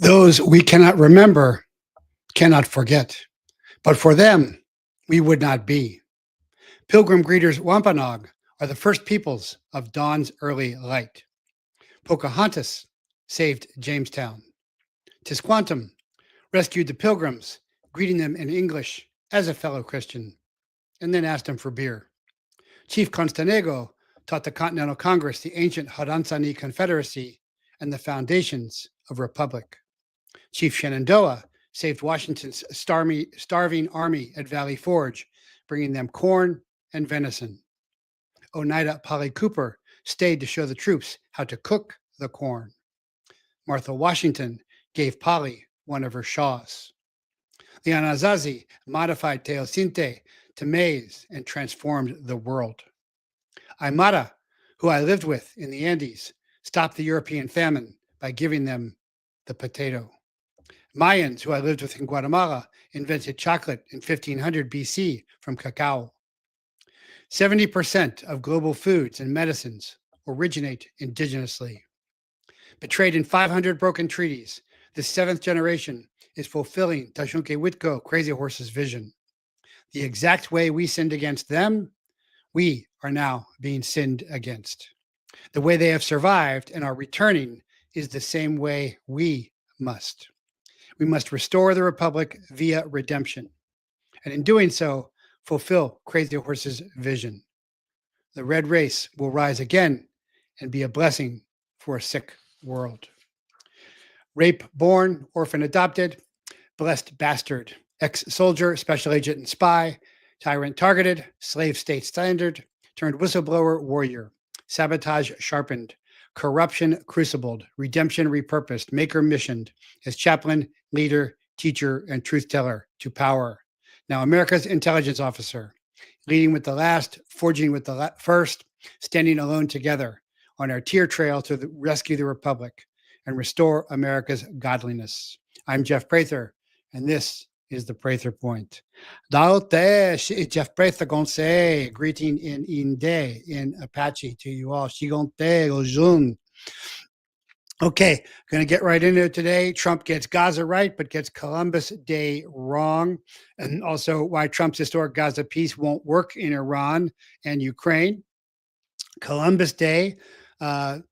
Those we cannot remember, cannot forget. But for them, we would not be. Pilgrim greeters Wampanoag are the first peoples of dawn's early light. Pocahontas saved Jamestown. Tisquantum rescued the pilgrims, greeting them in English as a fellow Christian, and then asked them for beer. Chief Constanego taught the Continental Congress the ancient Haudenosaunee Confederacy and the foundations of republic. Chief Shenandoah saved Washington's starving army at Valley Forge, bringing them corn and venison. Oneida Polly Cooper stayed to show the troops how to cook the corn. Martha Washington gave Polly one of her shawls. The Anasazi modified teosinte to maize and transformed the world. Aymara, who I lived with in the Andes, stopped the European famine by giving them the potato. Mayans, who I lived with in Guatemala, invented chocolate in 1500 BC from cacao. 70% of global foods and medicines originate indigenously. Betrayed in 500 broken treaties, the seventh generation is fulfilling Tashunke Witko Crazy Horse's vision. The exact way we sinned against them, we are now being sinned against. The way they have survived and are returning is the same way we must. We must restore the Republic via redemption. And in doing so, fulfill Crazy Horse's vision. The red race will rise again and be a blessing for a sick world. Rape born, orphan adopted, blessed bastard, ex-soldier, special agent and spy, tyrant targeted, slave state standard, turned whistleblower warrior, sabotage sharpened, corruption crucibled, redemption repurposed, maker missioned, as chaplain, leader, teacher, and truth teller to power. Now America's intelligence officer, leading with the last, forging with the first, standing alone together on our tear trail to rescue the Republic and restore America's godliness. I'm Jeff Prather, and this is the Prather Point. Daote, Jeff Prather Gonse, greeting in Inde, in Apache to you all. Shigonte, Ojun. Okay, going to get right into it today. Trump gets Gaza right, but gets Columbus Day wrong. And also why Trump's historic Gaza peace won't work in Iran and Ukraine. Columbus Day, an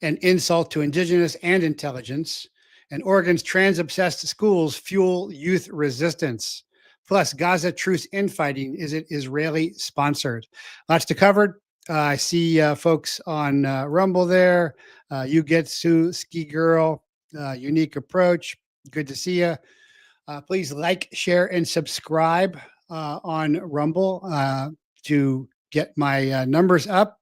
insult to indigenous and intelligence. And Oregon's trans-obsessed schools fuel youth resistance. Plus, Gaza truce infighting, is it Israeli-sponsored? Lots to cover. I see folks on Rumble there. You get Sue, Ski Girl, Unique Approach. Good to see you. Please like, share, and subscribe on Rumble to get my numbers up.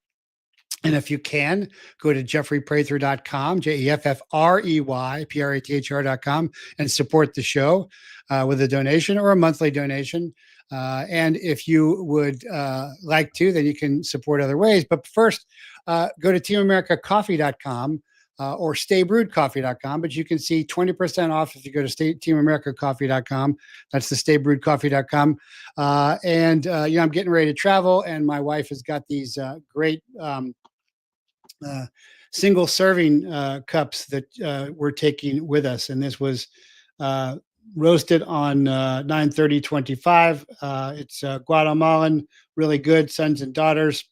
And if you can, go to jeffreyprather.com, JEFFREYPRATHR.com, and support the show with a donation or a monthly donation. And if you would like to, then you can support other ways. But first, go to teamamericacoffee.com or staybrewedcoffee.com. But you can see 20% off if you go to teamamericacoffee.com. That's the staybrewedcoffee.com. And I'm getting ready to travel, and my wife has got these great single serving cups that we're taking with us. And this was roasted on 9/30/25. It's Guatemalan, really good. Sons and daughters.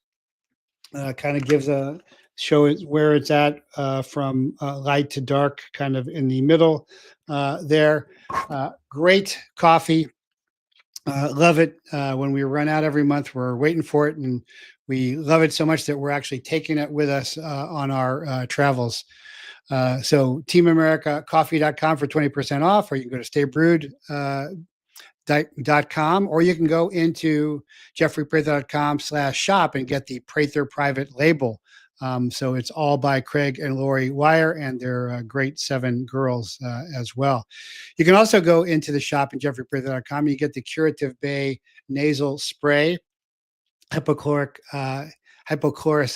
Kind of gives a show where it's at from light to dark, kind of in the middle there. Great coffee. Love it. When we run out every month, we're waiting for it, and we love it so much that we're actually taking it with us on our travels. So teamamericacoffee.com for 20% off, or you can go to staybrewed.com, or you can go into jeffreyprather.com/shop and get the Prather private label. So it's all by Craig and Lori Wire, and they're great 7 girls as well. You can also go into the shop in jeffreyprather.com. You get the Curative Bay nasal spray, hypochlorous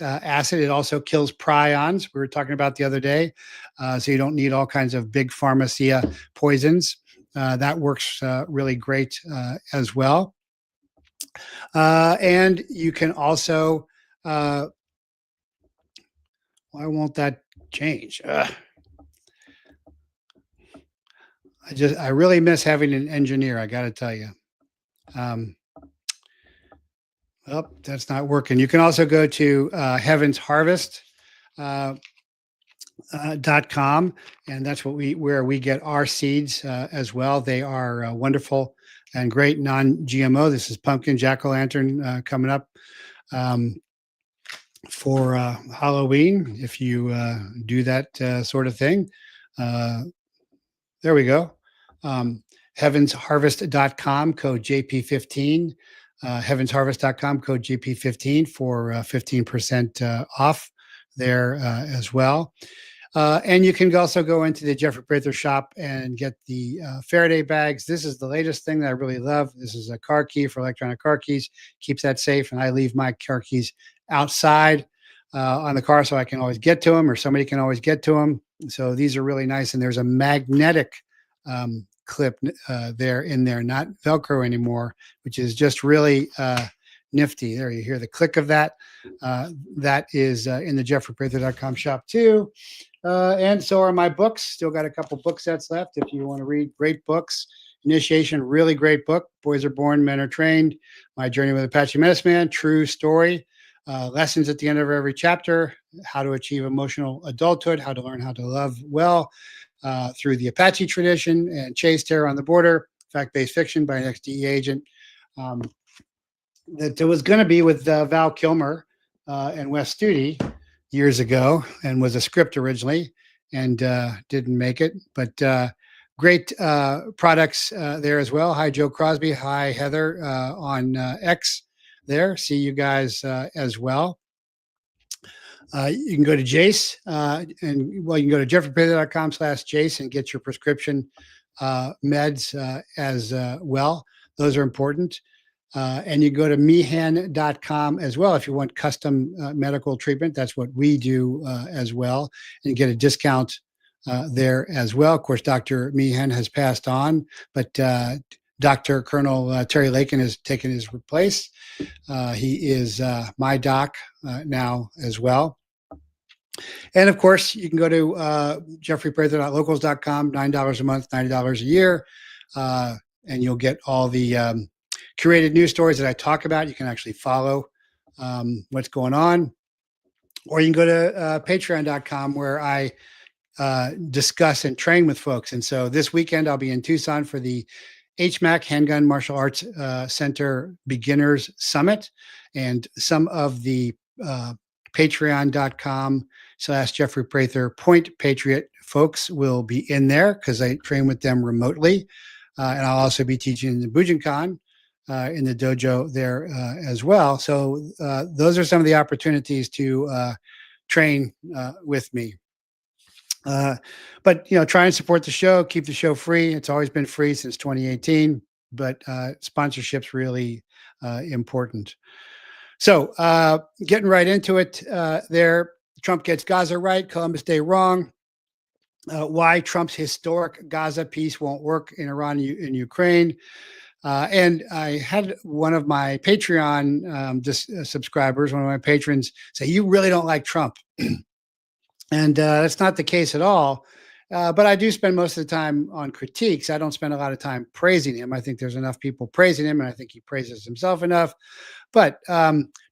acid. It also kills prions. We were talking about the other day. So you don't need all kinds of big pharmacia poisons. That works really great as well. And you can also, why won't that change? I really miss having an engineer. I got to tell you. Um, oh, that's not working. You can also go to Heaven's Harvest. .com, and that's where we get our seeds as well. They are wonderful and great non-GMO. This is pumpkin jack-o'-lantern coming up for Halloween. If you do that sort of thing, there we go. Heavensharvest.com, code JP15. Heavensharvest.com, code JP15 for 15% off there as well. And you can also go into the Jeffrey Prather shop and get the Faraday bags. This is the latest thing that I really love. This is a car key for electronic car keys. Keeps that safe, and I leave my car keys outside on the car so I can always get to them, or somebody can always get to them. So these are really nice, and there's a magnetic clip there in there, not Velcro anymore, which is just really nifty. There you hear the click of that. That is in the jeffreyprather.com shop too. And so are my books. Still got a couple book sets left if you want to read great books. Initiation, really great book. Boys Are Born, Men Are Trained. My Journey with Apache Medicine Man, true story. Lessons at the end of every chapter. How to achieve emotional adulthood. How to learn how to love well through the Apache tradition. And Chase Terror on the Border, fact-based fiction by an ex-DEA agent. That was going to be with Val Kilmer and Wes Studi years ago, and was a script originally, and didn't make it. But great products there as well. Hi, Joe Crosby. Hi, Heather on X there. See you guys as well. You can go to Jace, and well, you can go to jeffreyprather.com/Jace and get your prescription meds as well. Those are important. And you go to mehan.com as well if you want custom medical treatment. That's what we do as well, and get a discount there as well. Of course, Dr. Mehan has passed on, but Dr. Colonel Terry Lakin has taken his place. He is my doc now as well. And of course, you can go to jeffreyprather.locals.com, $9 a month, $90 a year, and you'll get all the curated news stories that I talk about. You can actually follow what's going on. Or you can go to patreon.com, where I discuss and train with folks. And so this weekend, I'll be in Tucson for the HMAC Handgun Martial Arts Center Beginners Summit. And some of the patreon.com/Jeffrey Prather Point Patriot folks will be in there because I train with them remotely. And I'll also be teaching the Bujinkan in the dojo there as well. So those are some of the opportunities to train with me. But, try and support the show, keep the show free. It's always been free since 2018, but sponsorship's really important. So getting right into it there, Trump gets Gaza right, Columbus Day wrong. Why Trump's historic Gaza peace won't work in Iran and Ukraine. And I had one of my Patreon subscribers, one of my patrons, say, "You really don't like Trump." And that's not the case at all. But I do spend most of the time on critiques. I don't spend a lot of time praising him. I think there's enough people praising him, and I think he praises himself enough. But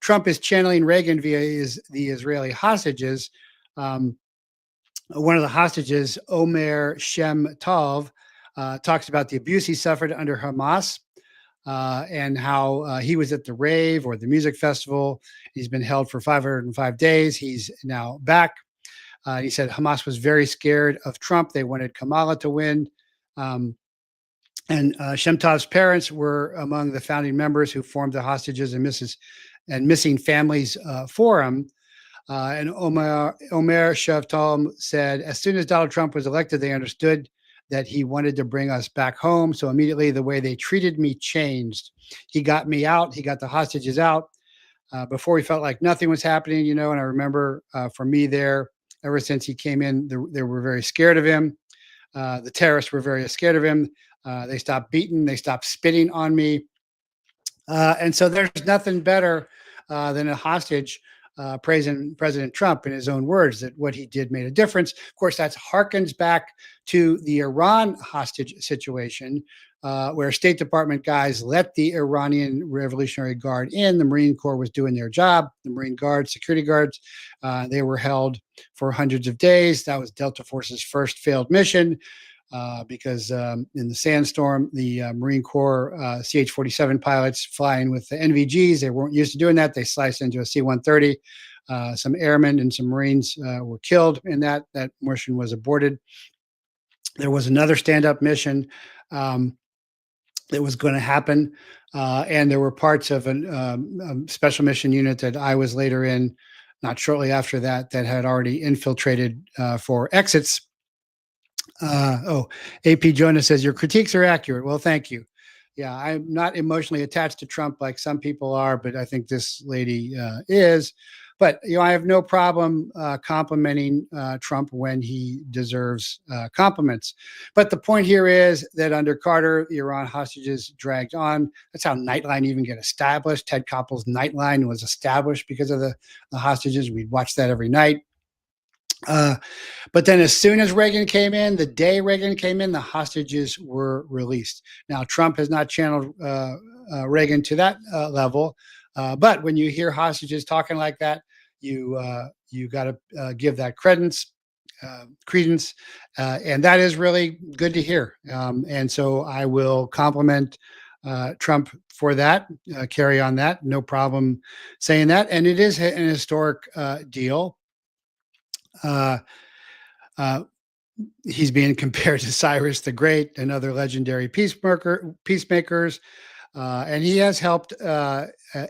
Trump is channeling Reagan via the Israeli hostages. One of the hostages, Omer Shem Tov, talks about the abuse he suffered under Hamas and how he was at the rave or the music festival. He's been held for 505 days. He's now back. He said Hamas was very scared of Trump. They wanted Kamala to win. And Shem Tov's parents were among the founding members who formed the Hostages and Missing Families Forum. And Omer Shavtal said, as soon as Donald Trump was elected, they understood that he wanted to bring us back home. So immediately the way they treated me changed. He got me out. He got the hostages out. Before, he felt like nothing was happening, and I remember for me there, ever since he came in, they were very scared of him. The terrorists were very scared of him. They stopped beating. They stopped spitting on me. And so there's nothing better than a hostage praising President Trump in his own words that what he did made a difference. Of course, that harkens back to the Iran hostage situation, where State Department guys let the Iranian Revolutionary Guard in. The Marine Corps was doing their job. The Marine Guards, security guards, they were held for hundreds of days. That was Delta Force's first failed mission. Because in the sandstorm, the Marine Corps CH-47 pilots flying with the NVGs, they weren't used to doing that. They sliced into a C-130. Some airmen and some Marines were killed in that. That mission was aborted. There was another stand-up mission that was going to happen, and there were parts of a special mission unit that I was later in, not shortly after that, that had already infiltrated for exits. AP Jonas says your critiques are accurate. Well, thank you. Yeah, I'm not emotionally attached to Trump like some people are, but I think this lady is. But I have no problem complimenting Trump when he deserves compliments. But the point here is that under Carter, the Iran hostages dragged on. That's how Nightline even get established. Ted Koppel's Nightline was established because of the hostages. We'd watch that every night. But then as soon as Reagan came in, the day Reagan came in, the hostages were released. Now, Trump has not channeled Reagan to that level. But when you hear hostages talking like that, you got to give that credence, and that is really good to hear. And so I will compliment Trump for that. Carry on that, no problem saying that. And it is an historic deal. He's being compared to Cyrus the Great and other legendary peacemakers. And he has helped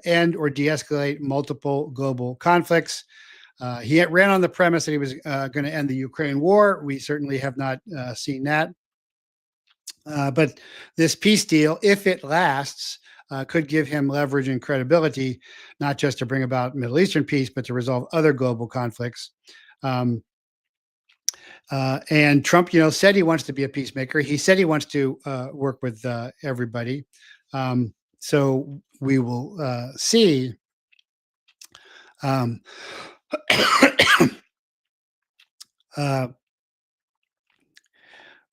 end or de-escalate multiple global conflicts. He ran on the premise that he was going to end the Ukraine war. We certainly have not seen that. But this peace deal, if it lasts, could give him leverage and credibility, not just to bring about Middle Eastern peace, but to resolve other global conflicts. And Trump, said he wants to be a peacemaker. He said he wants to work with everybody. So we will see.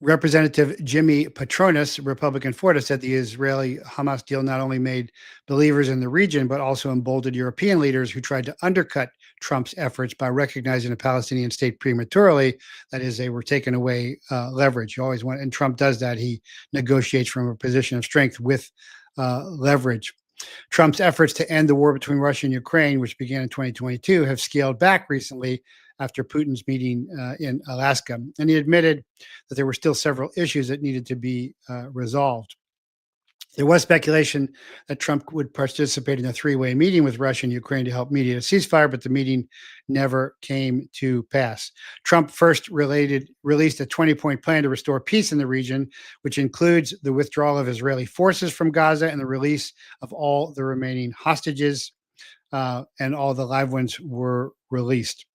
Representative Jimmy Patronis, Republican Florida, said the Israeli-Hamas deal not only made believers in the region, but also emboldened European leaders who tried to undercut Trump's efforts by recognizing a Palestinian state prematurely. That is, they were taking away leverage. You always want, and Trump does that. He negotiates from a position of strength with leverage. Trump's efforts to end the war between Russia and Ukraine, which began in 2022, have scaled back recently after Putin's meeting in Alaska. And he admitted that there were still several issues that needed to be resolved. There was speculation that Trump would participate in a three-way meeting with Russia and Ukraine to help mediate a ceasefire, but the meeting never came to pass. Trump first released a 20-point plan to restore peace in the region, which includes the withdrawal of Israeli forces from Gaza and the release of all the remaining hostages, and all the live ones were released.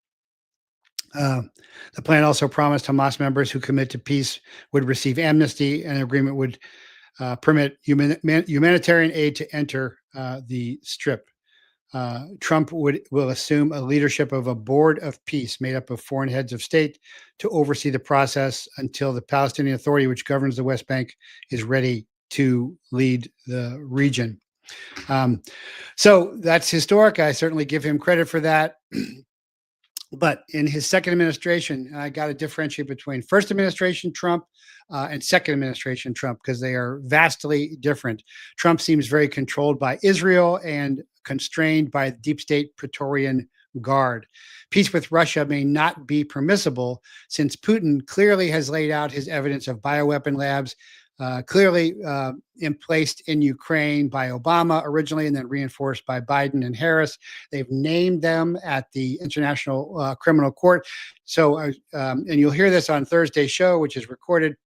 The plan also promised Hamas members who commit to peace would receive amnesty, and an agreement would permit humanitarian aid to enter the Strip. Trump will assume a leadership of a board of peace made up of foreign heads of state to oversee the process until the Palestinian Authority, which governs the West Bank, is ready to lead the region. So that's historic. I certainly give him credit for that. But in his second administration, I got to differentiate between first administration Trump and second administration Trump, because they are vastly different. Trump seems very controlled by Israel and constrained by the deep state Praetorian Guard. Peace with Russia may not be permissible since Putin clearly has laid out his evidence of bioweapon labs, clearly placed in Ukraine by Obama originally and then reinforced by Biden and Harris. They've named them at the International Criminal Court. So, and you'll hear this on Thursday's show, which is recorded,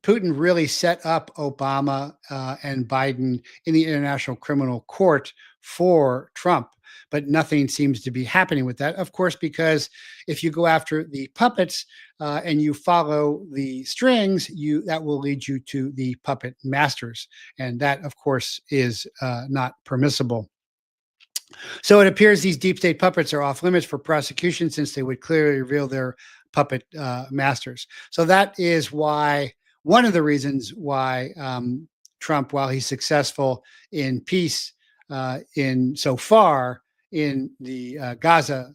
Putin really set up Obama and Biden in the International Criminal Court for Trump. But nothing seems to be happening with that, of course, because if you go after the puppets and you follow the strings, that will lead you to the puppet masters. And that, of course, is not permissible. So it appears these deep state puppets are off limits for prosecution since they would clearly reveal their puppet masters. So that is why one of the reasons why Trump, while he's successful in peace in so far in the Gaza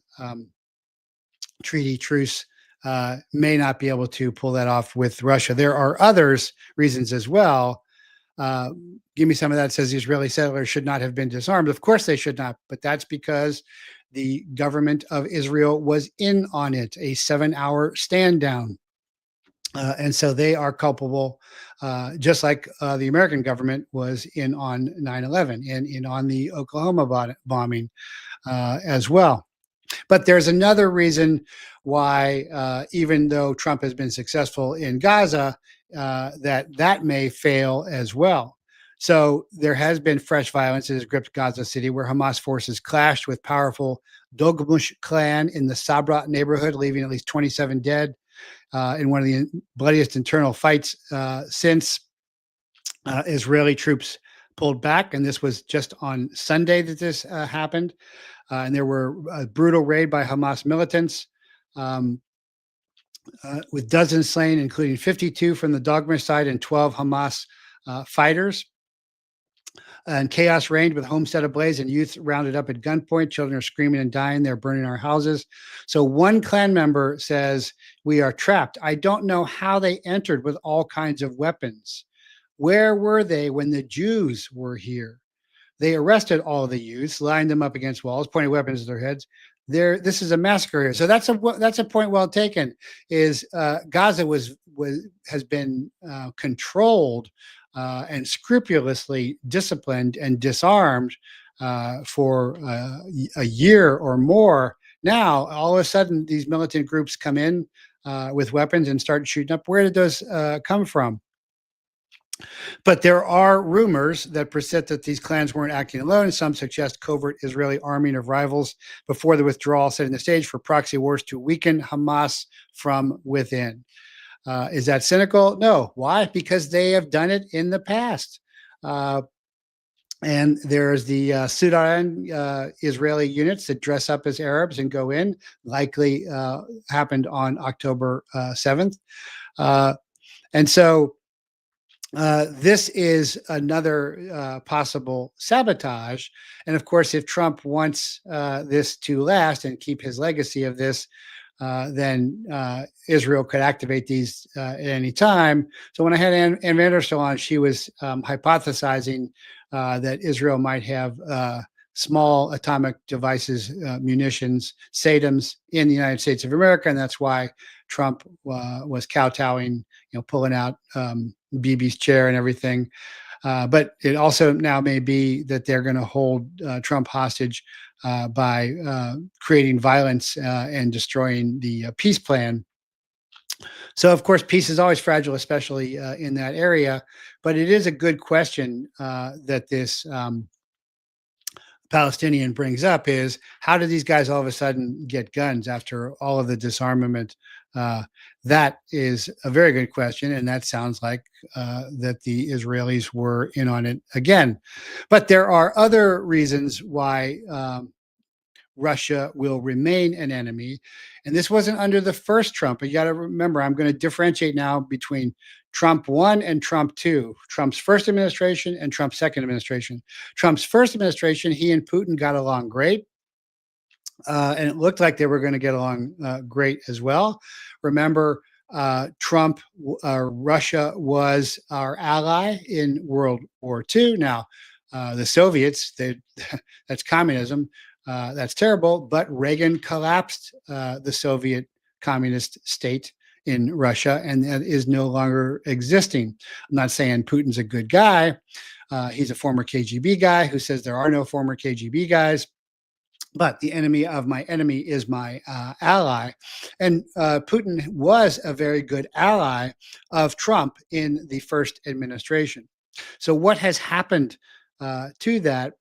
treaty truce, may not be able to pull that off with Russia. There are others reasons as well. uh, Give me some of that. Says the Israeli settlers should not have been disarmed. Of course they should not, but that's because the government of Israel was in on it, a 7-hour stand down. And so they are culpable, just like the American government was in on 9/11 and in on the Oklahoma bombing as well. But there's another reason why, even though Trump has been successful in Gaza, that may fail as well. So there has been fresh violence that has gripped Gaza City, where Hamas forces clashed with powerful Dogmush clan in the Sabra neighborhood, leaving at least 27 dead in one of the bloodiest internal fights since Israeli troops pulled back. And this was just on Sunday that this happened. And there were a brutal raid by Hamas militants, um, with dozens slain, including 52 from the Dogma side and 12 Hamas fighters. And chaos reigned with homes set ablaze and youth rounded up at gunpoint. Children are screaming and dying. They're burning our houses. So one clan member says, "We are trapped. I don't know how they entered with all kinds of weapons. Where were they when the Jews were here? They arrested all of the youths, lined them up against walls, pointing weapons at their heads. This is a massacre here." So that's a point well taken. Is Gaza has been controlled and scrupulously disciplined and disarmed for a year or more. Now, all of a sudden, these militant groups come in with weapons and start shooting up. Where did those come from? But there are rumors that persist that these clans weren't acting alone. Some suggest covert Israeli arming of rivals before the withdrawal, setting the stage for proxy wars to weaken Hamas from within. Is that cynical? No. Why? Because they have done it in the past. And there's the Sudan Israeli units that dress up as Arabs and go in, likely happened on October 7th. And so this is another possible sabotage. And of course, if Trump wants this to last and keep his legacy of this, then Israel could activate these at any time. So when I had Ann Vandersteel on, she was hypothesizing that Israel might have small atomic devices, munitions, SATMs in the United States of America, and that's why Trump was kowtowing, pulling out Bibi's chair and everything. But it also now may be that they're going to hold Trump hostage by creating violence and destroying the peace plan. So, of course, peace is always fragile, especially in that area. But it is a good question that this Palestinian brings up is, how did these guys all of a sudden get guns after all of the disarmament? That is a very good question, and that sounds like that the Israelis were in on it again. But there are other reasons why Russia will remain an enemy. And this wasn't under the first Trump. But you got to remember, I'm going to differentiate now between Trump 1 and Trump 2, Trump's first administration and Trump's second administration. Trump's first administration, he and Putin got along great. And it looked like they were going to get along great as well. Remember, Russia was our ally in World War II. Now, the Soviets, that's communism. That's terrible. But Reagan collapsed the Soviet communist state in Russia, and that is no longer existing. I'm not saying Putin's a good guy. He's a former KGB guy who says there are no former KGB guys. But the enemy of my enemy is my ally. And Putin was a very good ally of Trump in the first administration. So what has happened to that?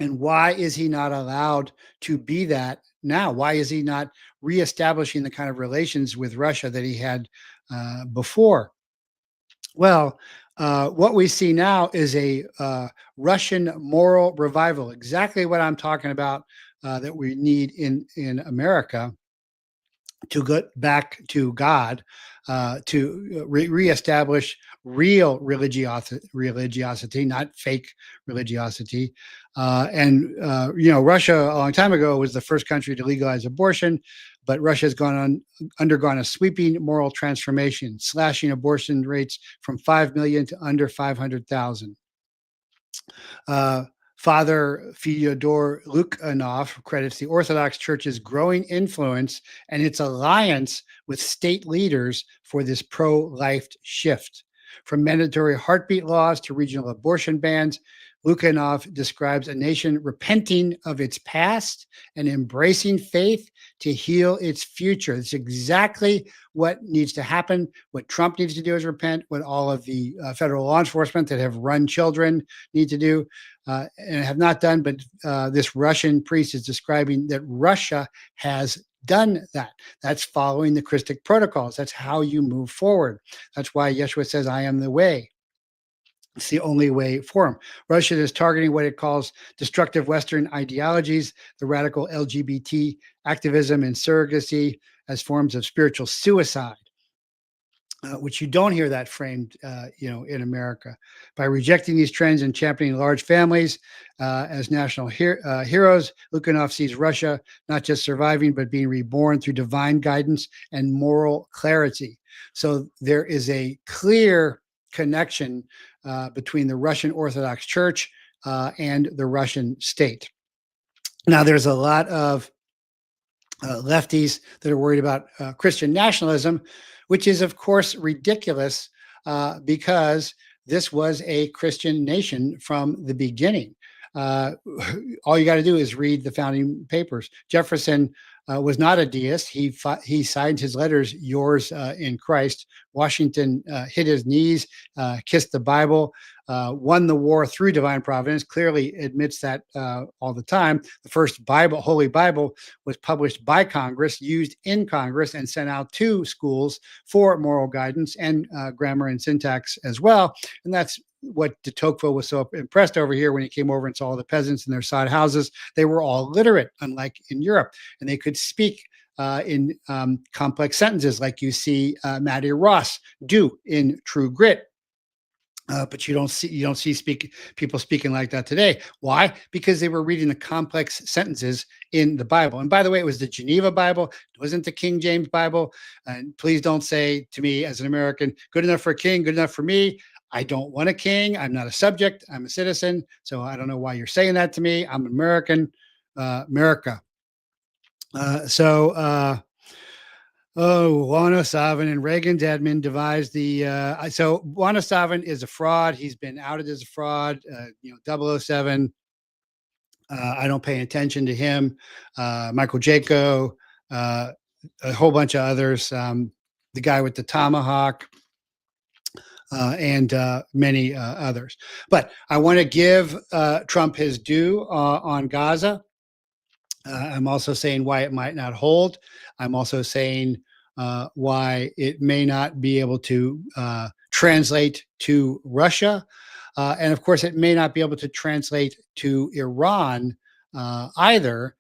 And why is he not allowed to be that now? Why is he not reestablishing the kind of relations with Russia that he had before? Well, What we see now is a Russian moral revival, exactly what I'm talking about that we need in America to get back to God, to reestablish real religiosity, not fake religiosity. Russia a long time ago was the first country to legalize abortion, but Russia has undergone a sweeping moral transformation, slashing abortion rates from 5 million to under 500,000. Uh, Father Fyodor Lukyanov credits the Orthodox Church's growing influence and its alliance with state leaders for this pro-life shift. From mandatory heartbeat laws to regional abortion bans, Lukyanov describes a nation repenting of its past and embracing faith to heal its future. It's exactly what needs to happen. What Trump needs to do is repent. What all of the federal law enforcement that have run children need to do and have not done. But this Russian priest is describing that Russia has done that. That's following the Christic protocols. That's how you move forward. That's why Yeshua says, I am the way. It's the only way for him. Russia is targeting what it calls destructive Western ideologies, the radical LGBT activism and surrogacy as forms of spiritual suicide. Which you don't hear that framed, in America. By rejecting these trends and championing large families as national heroes, Lukyanov sees Russia not just surviving, but being reborn through divine guidance and moral clarity. So there is a clear connection between the Russian Orthodox Church and the Russian state. Now, there's a lot of lefties that are worried about Christian nationalism, which is, of course, ridiculous because this was a Christian nation from the beginning. All you got to do is read the founding papers. Jefferson was not a deist. He signed his letters, yours in Christ. Washington hit his knees, kissed the Bible, won the war through divine providence, clearly admits that all the time. The first Holy Bible, was published by Congress, used in Congress, and sent out to schools for moral guidance and grammar and syntax as well. And that's what de Tocqueville was so impressed over here when he came over and saw all the peasants in their side houses. They were all literate, unlike in Europe, and they could speak in complex sentences like you see Matty Ross do in True Grit. But you don't see people speaking like that today. Why? Because they were reading the complex sentences in the Bible. And by the way, it was the Geneva Bible. It wasn't the King James Bible. And please don't say to me as an American, good enough for a king, good enough for me. I don't want a king. I'm not a subject. I'm a citizen. So I don't know why you're saying that to me. I'm American, America. Juan Savin and Reagan Dedman devised the. So Juan Savin is a fraud. He's been outed as a fraud. 007. I don't pay attention to him. Michael Jaco, a whole bunch of others. The guy with the tomahawk. And many others. But I want to give Trump his due on Gaza. I'm also saying why it might not hold. I'm also saying why it may not be able to translate to Russia. And of course, it may not be able to translate to Iran either,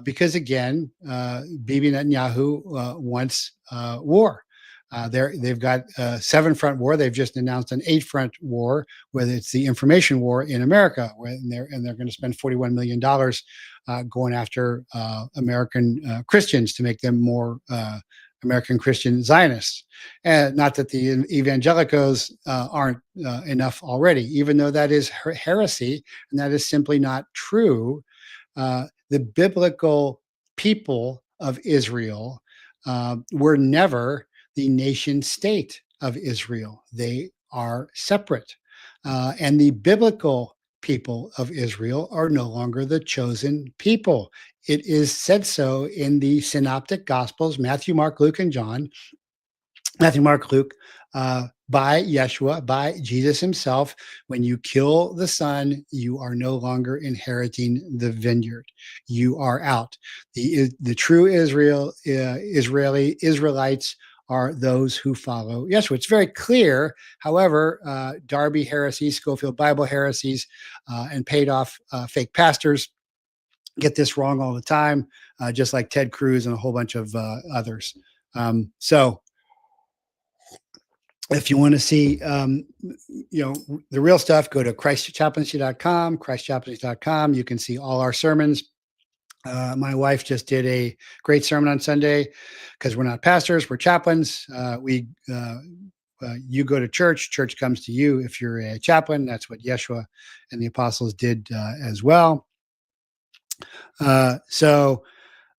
because again, Bibi Netanyahu wants war. They've got a 7-front war. They've just announced an 8-front war, whether it's the information war in America, and they're going to spend $41 million going after American Christians to make them more American Christian Zionists. And not that the evangelicals aren't enough already, even though that is heresy, and that is simply not true. The biblical people of Israel were never the nation state of Israel. They are separate. And the biblical people of Israel are no longer the chosen people. It is said so in the synoptic gospels, Matthew, Mark, Luke, and John. Matthew, Mark, Luke, by Yeshua, by Jesus himself. When you kill the son, you are no longer inheriting the vineyard. You are out. The true Israelites are those who follow Yeshua. It's very clear. However, Darby heresies, Schofield Bible heresies, and paid off fake pastors get this wrong all the time, just like Ted Cruz and a whole bunch of others. So if you want to see, the real stuff, go to christchaplaincy.com, christchaplaincy.com. You can see all our sermons. My wife just did a great sermon on Sunday because we're not pastors, we're chaplains. You go to church, church comes to you. If you're a chaplain, that's what Yeshua and the apostles did as well. Not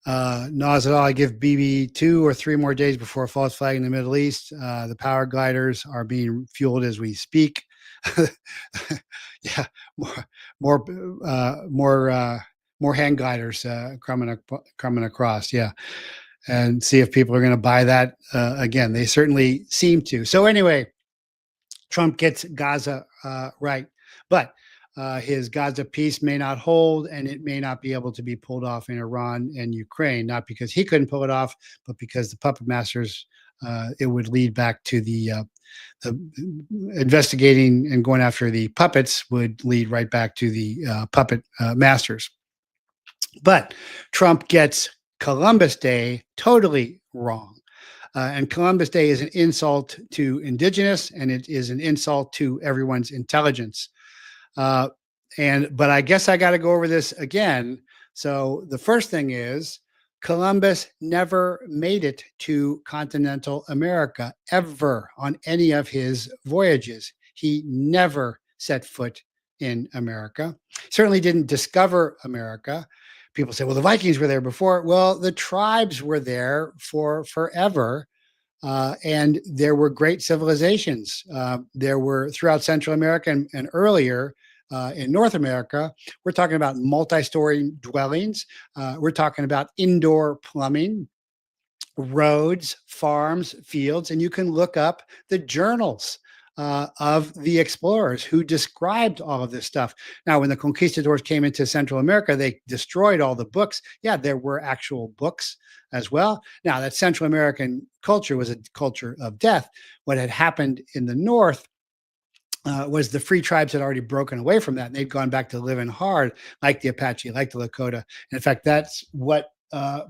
at all. I give BB 2 or 3 more days before a false flag in the Middle East. The power gliders are being fueled as we speak. Yeah, more hand gliders coming across. Yeah, and see if people are going to buy that again. They certainly seem to. So anyway, Trump gets Gaza right, but his Gaza peace may not hold, and it may not be able to be pulled off in Iran and Ukraine, not because he couldn't pull it off, but because the puppet masters, it would lead back to the investigating and going after the puppets would lead right back to the puppet masters. But Trump gets Columbus Day totally wrong. And Columbus Day is an insult to indigenous, and it is an insult to everyone's intelligence. But I guess I got to go over this again. So the first thing is Columbus never made it to continental America ever on any of his voyages. He never set foot in America. Certainly didn't discover America. People say, well, the Vikings were there before. Well, the tribes were there for forever. And there were great civilizations. There were throughout Central America and earlier in North America. We're talking about multi-story dwellings. We're talking about indoor plumbing, roads, farms, fields, and you can look up the journals of the explorers who described all of this stuff. Now, when the conquistadors came into Central America, they destroyed all the books. Yeah, there were actual books as well. Now, that Central American culture was a culture of death. What had happened in the North was the free tribes had already broken away from that, and they'd gone back to living hard, like the Apache, like the Lakota. And in fact, that's what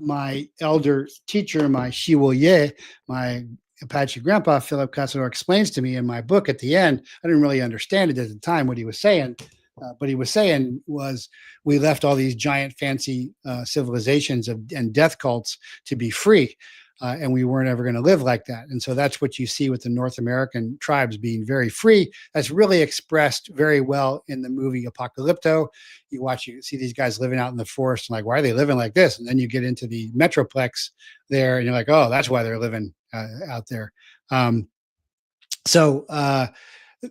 my elder teacher, my Shiwoye, my Apache grandpa, Philip Casador, explains to me in my book at the end. I didn't really understand it at the time, what he was saying. But he was saying was we left all these giant fancy civilizations and death cults to be free. And we weren't ever going to live like that. And so that's what you see with the North American tribes being very free. That's really expressed very well in the movie Apocalypto. You see these guys living out in the forest, and like, why are they living like this? And then you get into the Metroplex there, and you're like, oh, that's why they're living out there.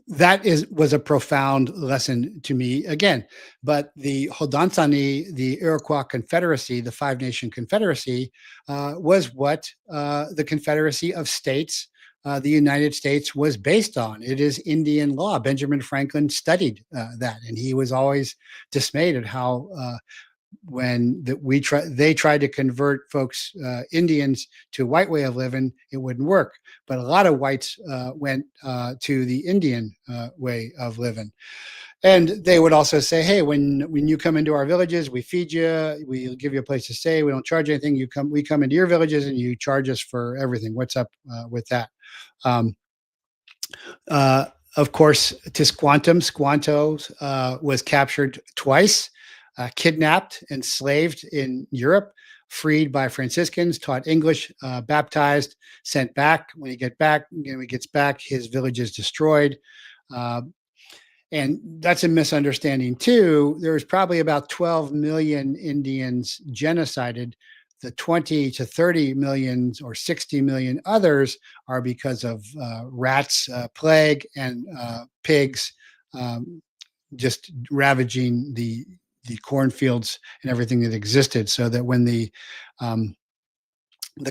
That was a profound lesson to me again. But the Haudenosaunee, the Iroquois Confederacy, the Five Nation Confederacy, was what the Confederacy of States, the United States, was based on. It is Indian law. Benjamin Franklin studied that, and he was always dismayed at how when they tried to convert folks, Indians, to a white way of living, it wouldn't work. But a lot of whites went to the Indian way of living. And they would also say, hey, when you come into our villages, we feed you, we give you a place to stay, we don't charge anything. We come into your villages and you charge us for everything. What's up with that? Of course, Squanto was captured twice. Kidnapped, enslaved in Europe, freed by Franciscans, taught English, baptized, sent back. When he gets back, his village is destroyed. And that's a misunderstanding too. There's probably about 12 million Indians genocided. The 20 to 30 million or 60 million others are because of rats, plague, and pigs just ravaging the cornfields and everything that existed, so that when the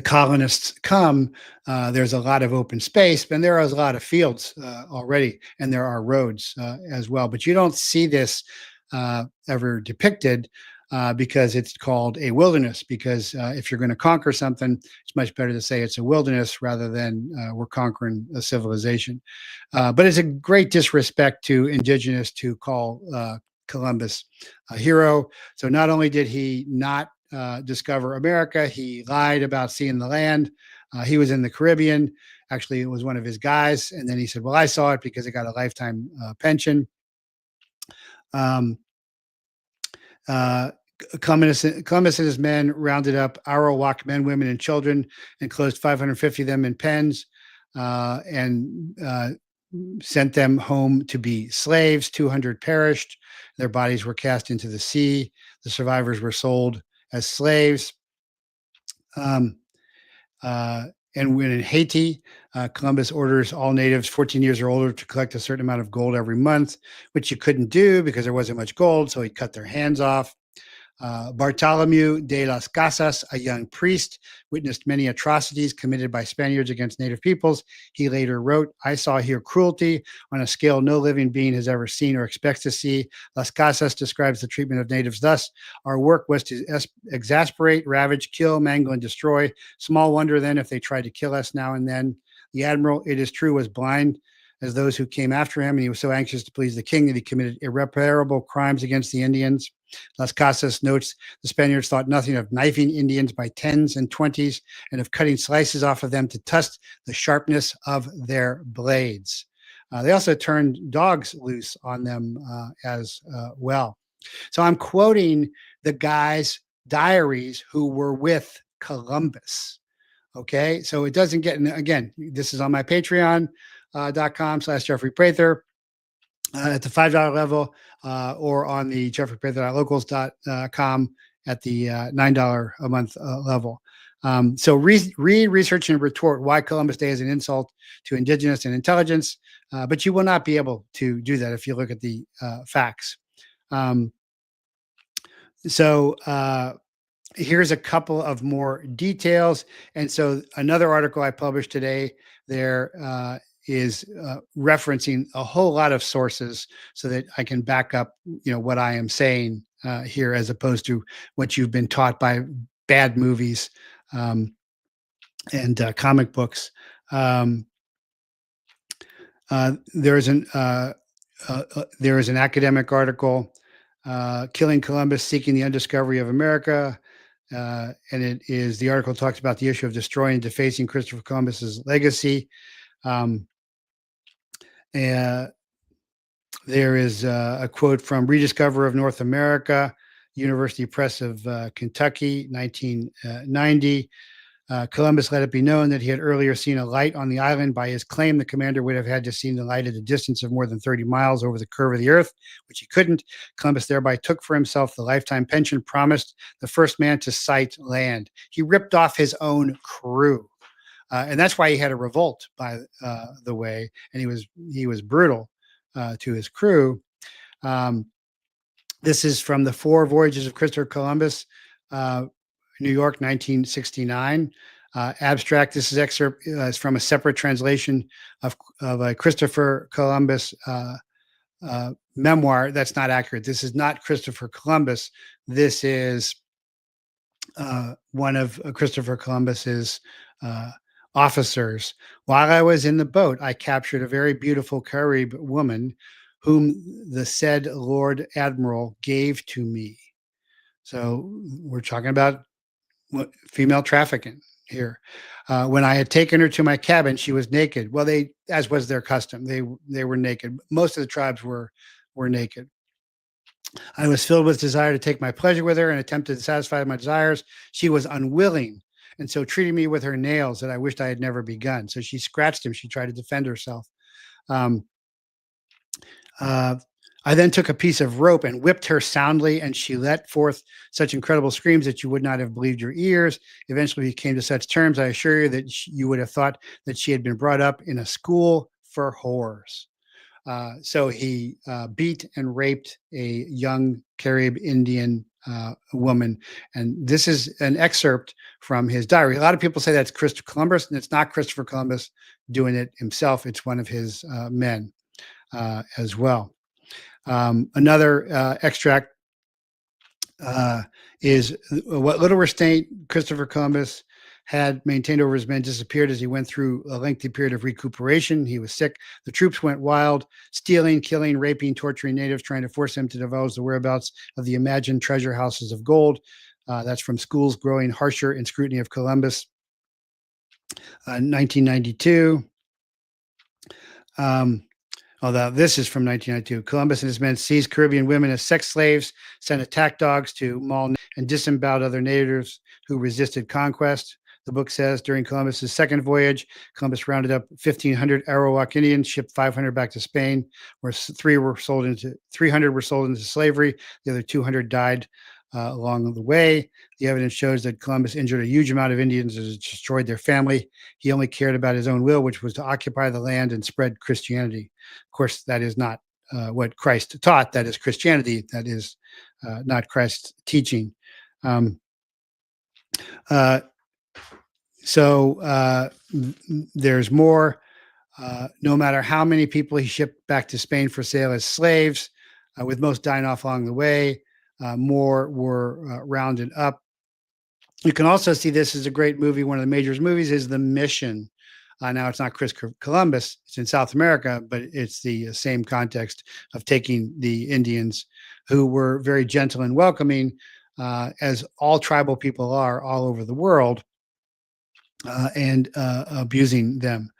colonists come, there's a lot of open space, and there are a lot of fields already, and there are roads as well. But you don't see this ever depicted. because it's called a wilderness. Because if you're going to conquer something, it's much better to say it's a wilderness rather than we're conquering a civilization. But it's a great disrespect to indigenous to call Columbus a hero. So not only did he not discover America, he lied about seeing the land. He was in the Caribbean. Actually, it was one of his guys. And then he said, well, I saw it because I got a lifetime pension. Um, uh, Columbus and his men rounded up Arawak men, women, and children and closed 550 of them in pens and sent them home to be slaves. 200 perished. Their bodies were cast into the sea. The survivors were sold as slaves. Um, and when in Haiti, Columbus orders all natives 14 years or older to collect a certain amount of gold every month, which you couldn't do because there wasn't much gold. So he cut their hands off. Bartholomew de las Casas, a young priest, witnessed many atrocities committed by Spaniards against native peoples. He later wrote, I saw here cruelty on a scale no living being has ever seen or expects to see. Las Casas describes the treatment of natives thus. Our work was to exasperate, ravage, kill, mangle, and destroy. Small wonder then if they tried to kill us now and then. The admiral, it is true, was blind as those who came after him, and he was so anxious to please the king that he committed irreparable crimes against the Indians. Las Casas notes the Spaniards thought nothing of knifing Indians by 10s and 20s and of cutting slices off of them to test the sharpness of their blades. They also turned dogs loose on them as well. So I'm quoting the guys' diaries who were with Columbus. Okay, so it doesn't get, again, this is on my patreon.com/Jeffrey Prather. At the $5 level or on the jeffreyprather.locals.com at the $9 a month level. So read, research, and retort why Columbus Day is an insult to indigenous and intelligence, but you will not be able to do that if you look at the facts. Here's a couple of more details. And so another article I published today there is referencing a whole lot of sources so that I can back up, what I am saying here, as opposed to what you've been taught by bad movies and comic books. There is an academic article, Killing Columbus, Seeking the Undiscovery of America. And the article talks about the issue of destroying and defacing Christopher Columbus's legacy. There is a quote from Rediscoverer of North America, University Press of Kentucky, 1990. Columbus let it be known that he had earlier seen a light on the island. By his claim, the commander would have had to see the light at a distance of more than 30 miles over the curve of the earth, which he couldn't. Columbus thereby took for himself the lifetime pension promised, the first man to sight land. He ripped off his own crew. And that's why he had a revolt, by the way, and he was brutal to his crew. This is from the Four Voyages of Christopher Columbus, New York, 1969. Abstract. This is excerpt is from a separate translation of a Christopher Columbus memoir. That's not accurate. This is not Christopher Columbus. This is one of Christopher Columbus's officers. While I was in the boat, I captured a very beautiful Carib woman whom the said Lord Admiral gave to me. So we're talking about female trafficking here. When I had taken her to my cabin, she was naked. Well, as was their custom, they were naked. Most of the tribes were naked. I was filled with desire to take my pleasure with her and attempted to satisfy my desires. She was unwilling, and so treated me with her nails that I wished I had never begun. So she scratched him. She tried to defend herself. I then took a piece of rope and whipped her soundly, and she let forth such incredible screams that you would not have believed your ears. Eventually, we came to such terms, I assure you, that you would have thought that she had been brought up in a school for whores. So he beat and raped a young Carib Indian woman. And this is an excerpt from his diary. A lot of people say that's Christopher Columbus, and it's not Christopher Columbus doing it himself. It's one of his men as well. Another extract uh, is what little restraint Christopher Columbus had maintained over his men disappeared as he went through a lengthy period of recuperation. He was sick. The troops went wild, stealing, killing, raping, torturing natives, trying to force them to divulge the whereabouts of the imagined treasure houses of gold. That's from Schools Growing Harsher in Scrutiny of Columbus, 1992. Um, Although this is from 1992. Columbus and his men seized Caribbean women as sex slaves, sent attack dogs to maul and disemboweled other natives who resisted conquest. The book says during Columbus's second voyage, Columbus rounded up 1,500 Arawak Indians, shipped 500 back to Spain, where 300 were sold into slavery. The other 200 died along the way. The evidence shows that Columbus injured a huge amount of Indians and destroyed their family. He only cared about his own will, which was to occupy the land and spread Christianity. Of course, that is not what Christ taught. That is Christianity. That is not Christ's teaching. Um, uh, so there's more. No matter how many people he shipped back to Spain for sale as slaves, with most dying off along the way, more were rounded up. You can also see this as a great movie. One of the major movies is The Mission. Now it's not Christopher Columbus, it's in South America, but it's the same context of taking the Indians, who were very gentle and welcoming, as all tribal people are all over the world, and abusing them.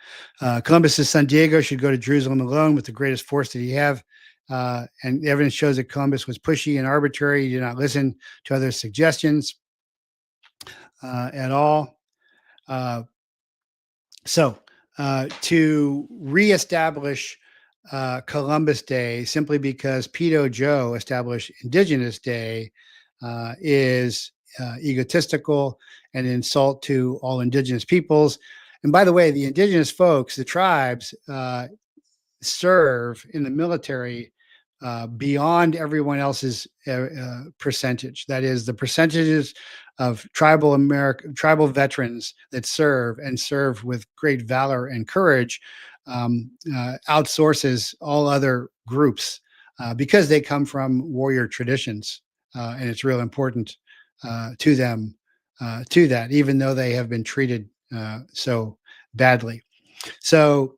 Columbus's son Diego should go to Jerusalem alone with the greatest force that he have. And the evidence shows that Columbus was pushy and arbitrary. He did not listen to other suggestions at all. So to reestablish Columbus Day simply because Pedo Joe established Indigenous Day is egotistical and an insult to all Indigenous peoples. And by the way, the Indigenous folks, the tribes, serve in the military beyond everyone else's percentage. That is, the percentages of tribal veterans that serve with great valor and courage outsources all other groups because they come from warrior traditions, and it's real important to them to that, even though they have been treated so badly. So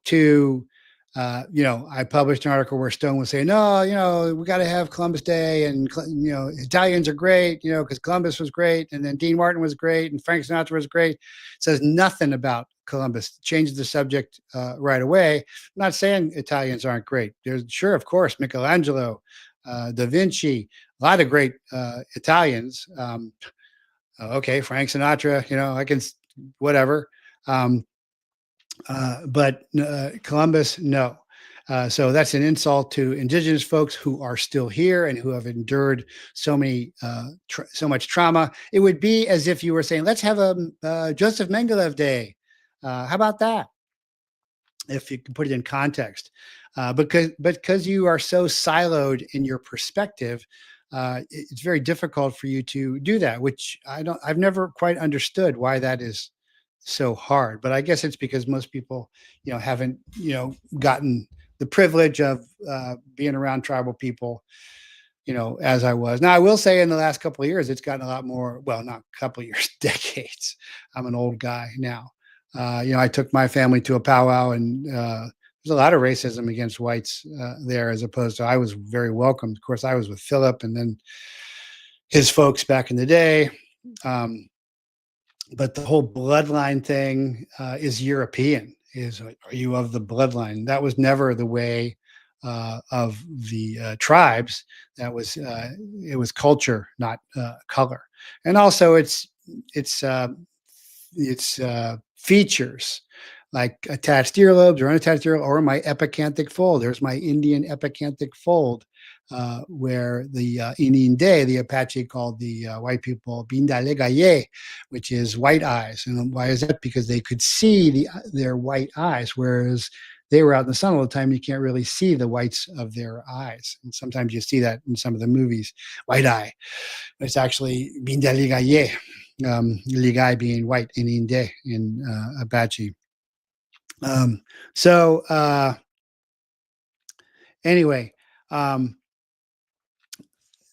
I published an article where Stone was saying, no, we got to have Columbus Day, and, Italians are great, because Columbus was great, and then Dean Martin was great, and Frank Sinatra was great. It says nothing about Columbus. Changed the subject right away. I'm not saying Italians aren't great. There's sure, of course, Michelangelo, Da Vinci, a lot of great Italians. Okay, Frank Sinatra, I can, whatever. But Columbus, no. So that's an insult to Indigenous folks who are still here and who have endured so much trauma. It would be as if you were saying, let's have a Joseph Mengelev Day. How about that? If you can put it in context, because you are so siloed in your perspective, it's very difficult for you to do that, which I've never quite understood why that is so hard. But I guess it's because most people, haven't, gotten the privilege of being around tribal people, as I was. Now, I will say in the last couple of years, it's gotten a lot more, well, not a couple of years, decades. I'm an old guy now. I took my family to a powwow, and there's a lot of racism against whites there, as opposed to I was very welcomed. Of course, I was with Philip and then his folks back in the day. But the whole bloodline thing is European. Are you of the bloodline? That was never the way of the tribes. That was it was culture, not color. And also, it's features like attached earlobes or unattached earlobe, or my epicanthic fold. There's my Indian epicanthic fold, where the Ininde, the Apache called the white people Bindalegaye, which is white eyes. And why is that? Because they could see their white eyes, whereas they were out in the sun all the time. You can't really see the whites of their eyes. And sometimes you see that in some of the movies, white eye. It's actually Bindalegaye, Ligai being white in Inde in Apache. Anyway,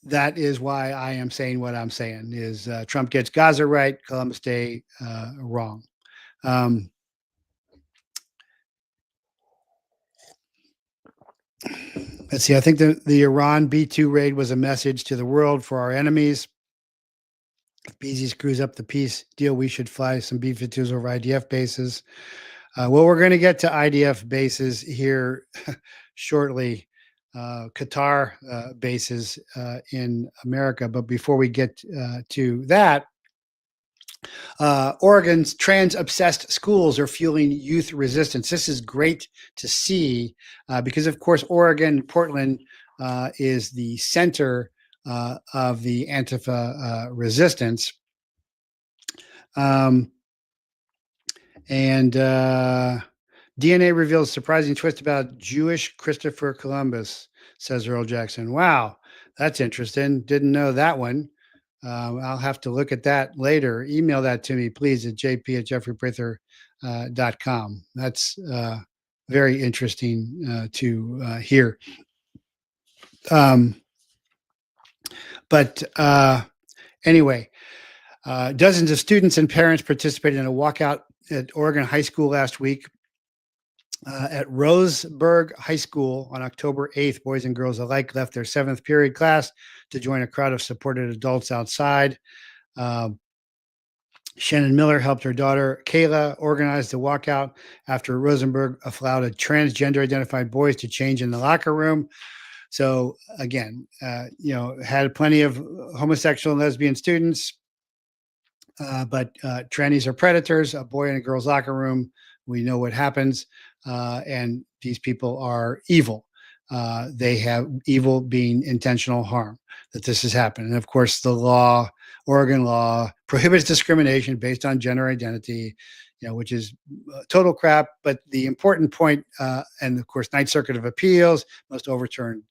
that is why I am saying what I'm saying is Trump gets Gaza right, Columbus Day wrong. Um, let's see. I think the Iran B-2 raid was a message to the world for our enemies. If BZ screws up the peace deal, we should fly some B-52s over IDF bases. Well, we're going to get to IDF bases here shortly, Qatar bases in America. But before we get to that, Oregon's trans-obsessed schools are fueling youth resistance. This is great to see because, of course, Oregon, Portland is the center of the Antifa resistance. And DNA reveals surprising twist about Jewish Christopher Columbus, says Earl Jackson. Wow, that's interesting. Didn't know that one. I'll have to look at that later. Email that to me, please, at jp@jeffreyprather.com. That's very interesting to hear. But anyway, dozens of students and parents participated in a walkout at Oregon High School last week. At Roseburg High School on October 8th, boys and girls alike left their 7th period class to join a crowd of supported adults outside. Shannon Miller helped her daughter, Kayla, organize the walkout after Rosenberg allowed a transgender identified boys to change in the locker room. So again, had plenty of homosexual and lesbian students, but trannies are predators. A boy in a girl's locker room, we know what happens. And these people are evil. They have evil being intentional harm, that this has happened. And of course, the law, Oregon law, prohibits discrimination based on gender identity, which is total crap. But the important point, and of course, Ninth Circuit of Appeals, most overturned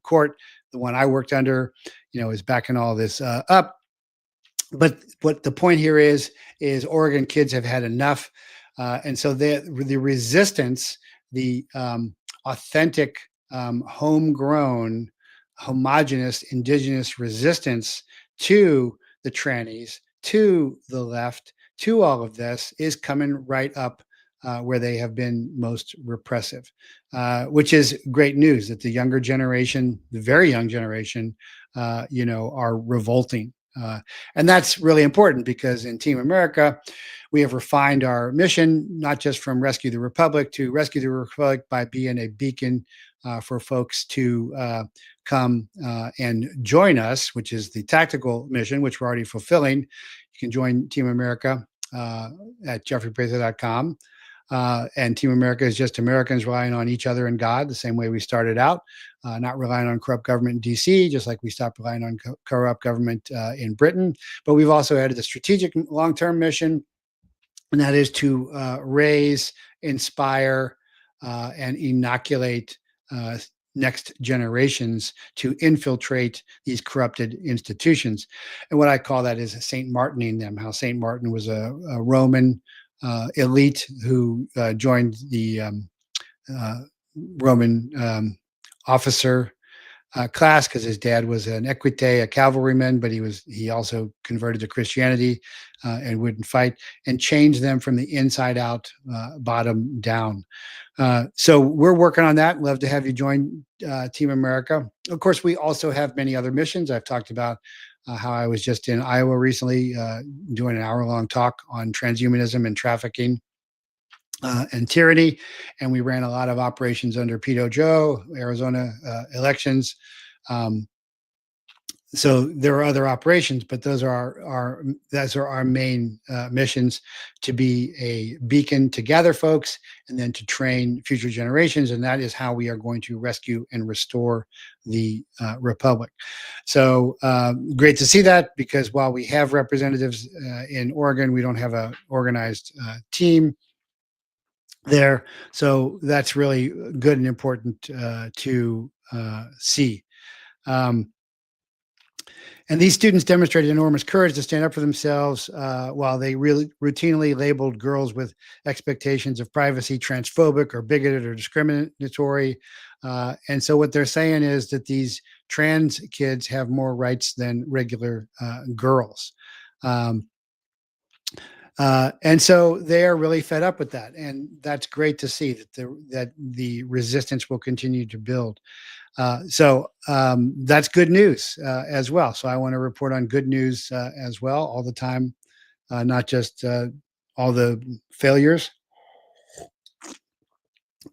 court, the one I worked under, is backing all this up. But what the point here is Oregon kids have had enough. And so the resistance, the authentic, homegrown, homogenous, indigenous resistance to the trannies, to the left, to all of this is coming right up where they have been most repressive, which is great news that the younger generation, the very young generation, are revolting. And that's really important because in Team America, we have refined our mission, not just from Rescue the Republic to Rescue the Republic by being a beacon for folks to come and join us, which is the tactical mission, which we're already fulfilling. You can join Team America at jeffreyprather.com. And Team America is just Americans relying on each other and God, the same way we started out, not relying on corrupt government in DC, just like we stopped relying on corrupt government in Britain. But we've also added a strategic long-term mission, and that is to raise, inspire, and inoculate next generations to infiltrate these corrupted institutions. And what I call that is St. Martining them, how St. Martin was a Roman elite who joined the Roman officer class because his dad was an equite, a cavalryman, but he also converted to Christianity and wouldn't fight, and changed them from the inside out, bottom down. So we're working on that. Love to have you join Team America. Of course, we also have many other missions. I've talked about how I was just in Iowa recently doing an hour-long talk on transhumanism and trafficking and tyranny. And we ran a lot of operations under Pedo Joe, Arizona elections. So there are other operations, but those are our main missions, to be a beacon to gather folks and then to train future generations. And that is how we are going to rescue and restore the Republic. So great to see that, because while we have representatives in Oregon, we don't have an organized team there. So that's really good and important to see. And these students demonstrated enormous courage to stand up for themselves while they really routinely labeled girls with expectations of privacy transphobic or bigoted or discriminatory. And so what they're saying is that these trans kids have more rights than regular girls. Um, and so they are really fed up with that, and that's great to see that the resistance will continue to build. So that's good news as well. So I want to report on good news as well all the time, not just all the failures.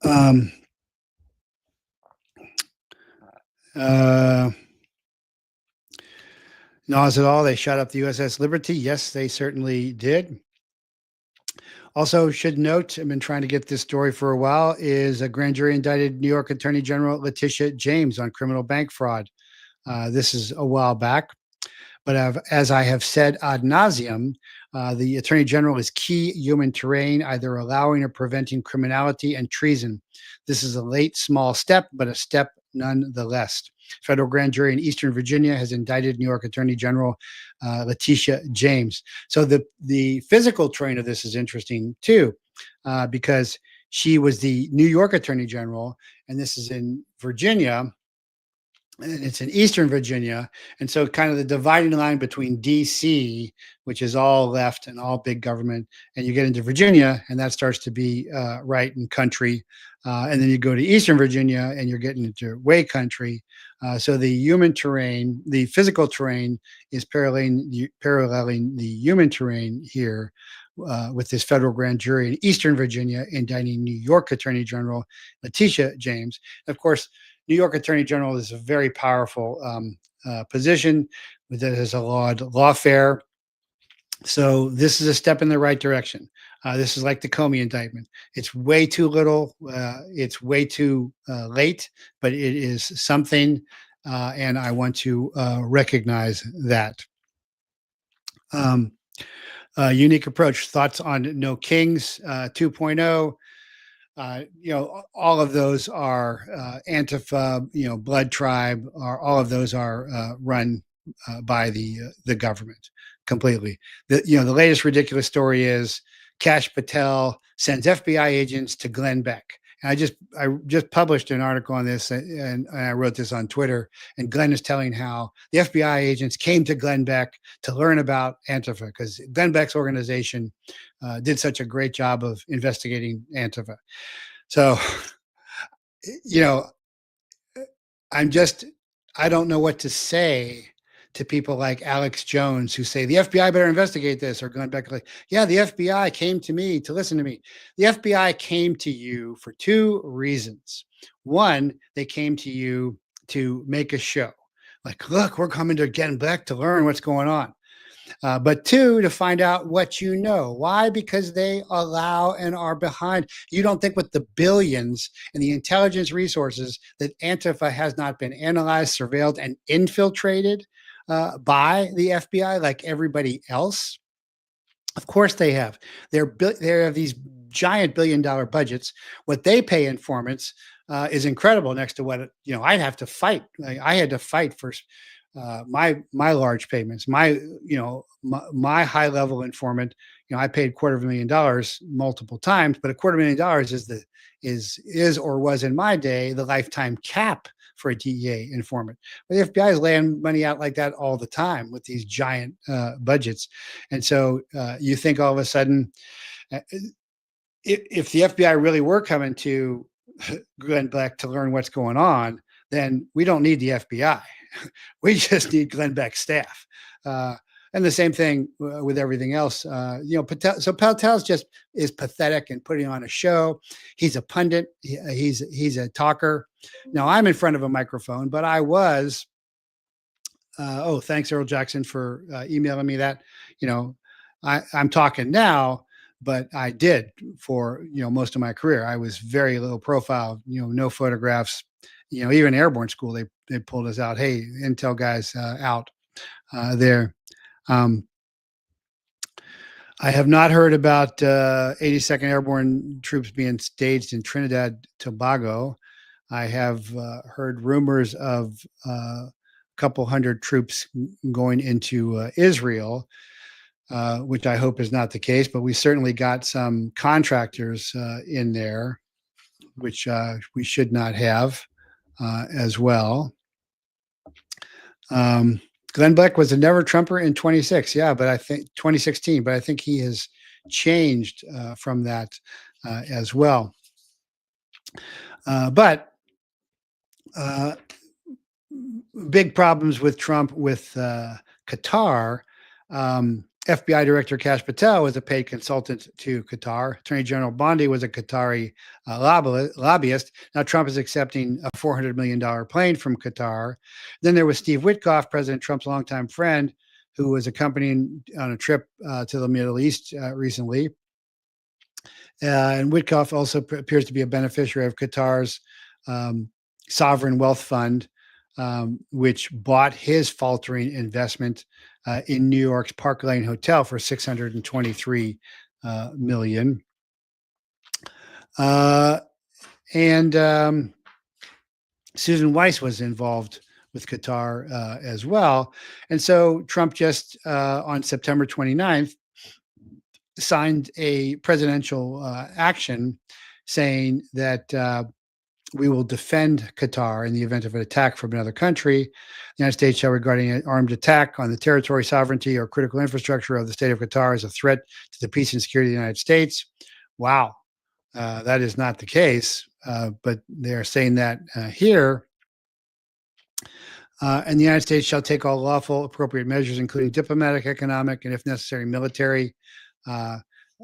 Um, Not at all. They shot up the USS Liberty. Yes, they certainly did. Also, should note, I've been trying to get this story for a while, is a grand jury indicted New York Attorney General Letitia James on criminal bank fraud. This is a while back. But as I have said ad nauseum, the Attorney General is key human terrain, either allowing or preventing criminality and treason. This is a late, small step, but a step nonetheless. Federal grand jury in Eastern Virginia has indicted New York Attorney General Letitia James. So the physical terrain of this is interesting too, because she was the New York Attorney General, and this is in Virginia, and it's in Eastern Virginia. And so kind of the dividing line between DC, which is all left and all big government, and you get into Virginia, and that starts to be right and country. And then you go to Eastern Virginia, and you're getting into way country. So the human terrain, the physical terrain, is paralleling the human terrain here. With this federal grand jury in Eastern Virginia indicting New York Attorney General Letitia James. Of course, New York Attorney General is a very powerful position that has a lawfare. So this is a step in the right direction. This is like the Comey indictment. It's way too little. It's way too late, but it is something, and I want to recognize that. Unique approach. Thoughts on No Kings 2.0. All of those are Antifa, Blood Tribe, all of those are run by the government completely. The latest ridiculous story is Kash Patel sends FBI agents to Glenn Beck. And I just published an article on this, and I wrote this on Twitter. And Glenn is telling how the FBI agents came to Glenn Beck to learn about Antifa because Glenn Beck's organization did such a great job of investigating Antifa. So, I don't know what to say to people like Alex Jones who say the FBI better investigate this, or Glenn Beck like, yeah, the FBI came to me to listen to me. The FBI came to you for two reasons. One, they came to you to make a show. Like, look, we're coming to Glenn Beck to learn what's going on. But two, to find out what you know. Why? Because they allow and are behind. You don't think with the billions and the intelligence resources that Antifa has not been analyzed, surveilled, and infiltrated by the FBI like everybody else? Of course they have. They have these giant billion-dollar budgets. What they pay informants is incredible next to what I'd have to fight. I had to fight for my large payments. My high level informant. I paid $250,000 multiple times, but $250,000 is or was in my day the lifetime cap for a DEA informant. But the FBI is laying money out like that all the time with these giant budgets. And so you think all of a sudden, if the FBI really were coming to Glenn Beck to learn what's going on, then we don't need the FBI. We just need Glenn Beck's staff. And the same thing with everything else. So Patel's just is pathetic and putting on a show. He's a pundit. He's a talker. Now I'm in front of a microphone, but I was. Thanks, Earl Jackson, for emailing me that. I'm talking now, but I did for most of my career. I was very low profile. No photographs. Even airborne school, they pulled us out. Hey, intel guys out there. I have not heard about 82nd Airborne troops being staged in Trinidad, Tobago. I have heard rumors of a couple hundred troops going into Israel, which I hope is not the case, but we certainly got some contractors in there, which we should not have. as well. Glenn Beck was a never Trumper in 26. Yeah, but I think 2016, but I think he has changed from that as well. But big problems with Trump with Qatar. FBI Director Kash Patel was a paid consultant to Qatar. Attorney General Bondi was a Qatari lobbyist. Now Trump is accepting a $400 million plane from Qatar. Then there was Steve Witkoff, President Trump's longtime friend, who was accompanying on a trip to the Middle East recently. And Witkoff also appears to be a beneficiary of Qatar's sovereign wealth fund, which bought his faltering investment in New York's Park Lane Hotel for $623 million. And Susan Weiss was involved with Qatar as well. And so Trump just on September 29th signed a presidential action saying that we will defend Qatar in the event of an attack from another country. The United States shall regard an armed attack on the territory, sovereignty, or critical infrastructure of the state of Qatar as a threat to the peace and security of the United States. Wow, that is not the case, but they are saying that here. And the United States shall take all lawful, appropriate measures, including diplomatic, economic, and if necessary, military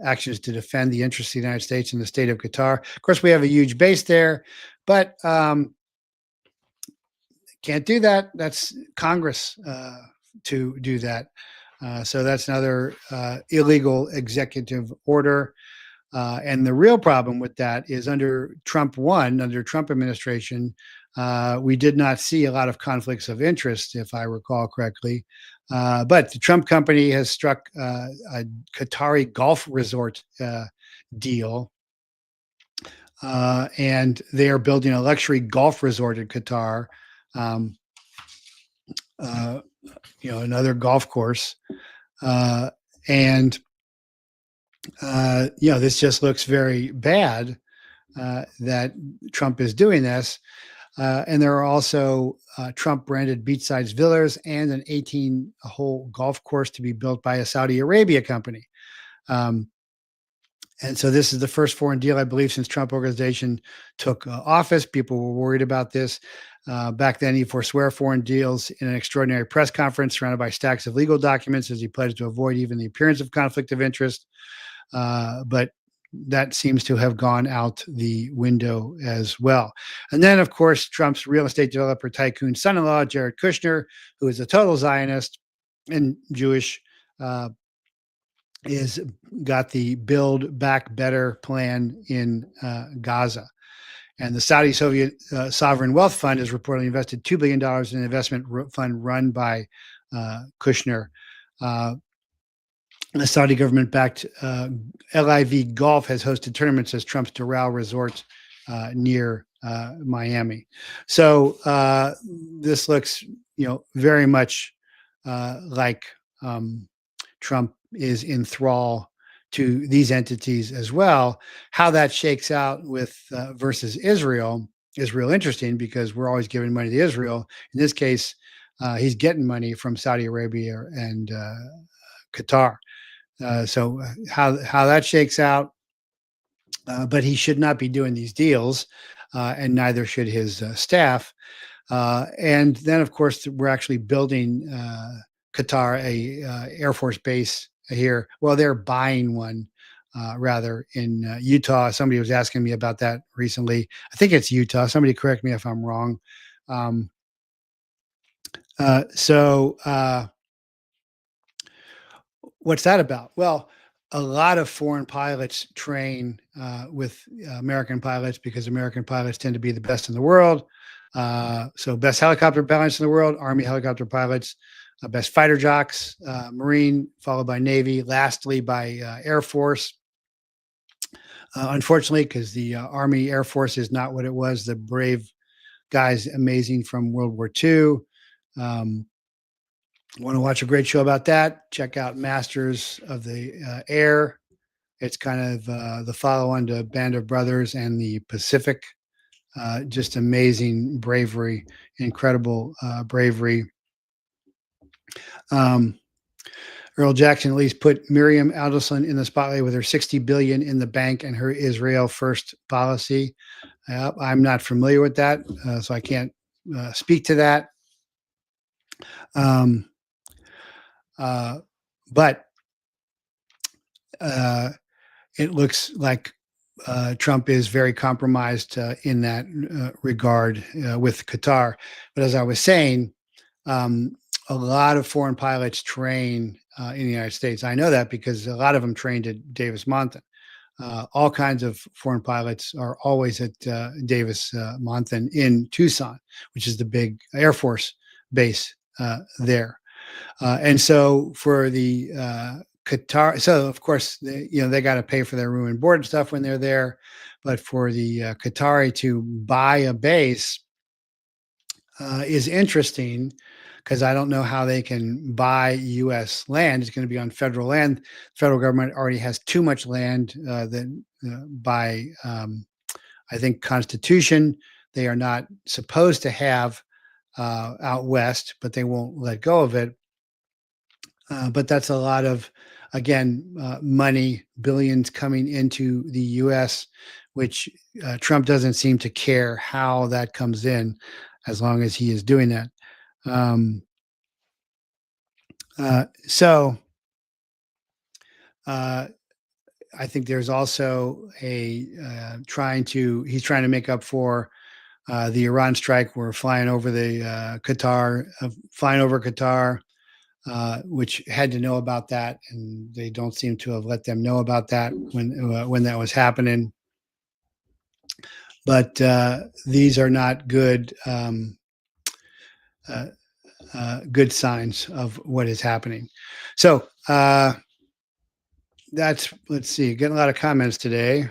actions to defend the interests of the United States and the state of Qatar. Of course, we have a huge base there, but can't do that. That's Congress to do that. So that's another illegal executive order. And the real problem with that is under Trump administration, we did not see a lot of conflicts of interest, if I recall correctly. But the Trump company has struck a Qatari golf resort deal, and they are building a luxury golf resort in Qatar. Another golf course, and this just looks very bad that Trump is doing this. And there are also Trump-branded beachside villas and an 18-hole golf course to be built by a Saudi Arabia company. And so this is the first foreign deal, I believe, since Trump organization took office. People were worried about this. Back then, he forswear foreign deals in an extraordinary press conference surrounded by stacks of legal documents as he pledged to avoid even the appearance of conflict of interest. But that seems to have gone out the window as well. And then, of course, Trump's real estate developer tycoon son-in-law, Jared Kushner, who is a total Zionist and Jewish, is got the Build Back Better plan in Gaza. And the Saudi Soviet Sovereign Wealth Fund has reportedly invested $2 billion in an investment fund run by Kushner. The Saudi government-backed LIV Golf has hosted tournaments as Trump's Doral Resort near Miami. So this looks, very much like Trump is in thrall to these entities as well. How that shakes out with versus Israel is real interesting because we're always giving money to Israel. In this case, he's getting money from Saudi Arabia and Qatar. So how that shakes out, but he should not be doing these deals, and neither should his staff. And then, of course, we're actually building Qatar a Air Force base here. Well, they're buying one rather in Utah. Somebody was asking me about that recently. I think it's Utah. Somebody correct me if I'm wrong. What's that about? Well, a lot of foreign pilots train with American pilots because American pilots tend to be the best in the world. So best helicopter pilots in the world, Army helicopter pilots, best fighter jocks, Marine, followed by Navy, lastly by Air Force. Unfortunately, because the Army Air Force is not what it was, the brave guys, amazing from World War II. Want to watch a great show about that? Check out Masters of the Air. It's kind of the follow-on to Band of Brothers and the Pacific Just amazing bravery, incredible bravery. Um, Earl Jackson at least put Miriam Alderson in the spotlight with her 60 billion in the bank and her Israel first policy. I'm not familiar with that, so I can't speak to that. Um, but it looks like Trump is very compromised in that regard with Qatar. But as I was saying, a lot of foreign pilots train in the United States. I know that because a lot of them trained at Davis-Monthan. All kinds of foreign pilots are always at Davis-Monthan in Tucson, which is the big Air Force base there. And so for the Qatar, so of course, they got to pay for their room and board and stuff when they're there. But for the Qatari to buy a base is interesting because I don't know how they can buy U.S. land. It's going to be on federal land. The federal government already has too much land that by, I think, Constitution, they are not supposed to have out west, but they won't let go of it. But that's a lot of, again, money, billions coming into the U.S., which Trump doesn't seem to care how that comes in as long as he is doing that. So I think there's also a he's trying to make up for the Iran strike. We're flying over the flying over Qatar, which had to know about that, and they don't seem to have let them know about that when that was happening. But these are not good good signs of what is happening. So let's see, getting a lot of comments today.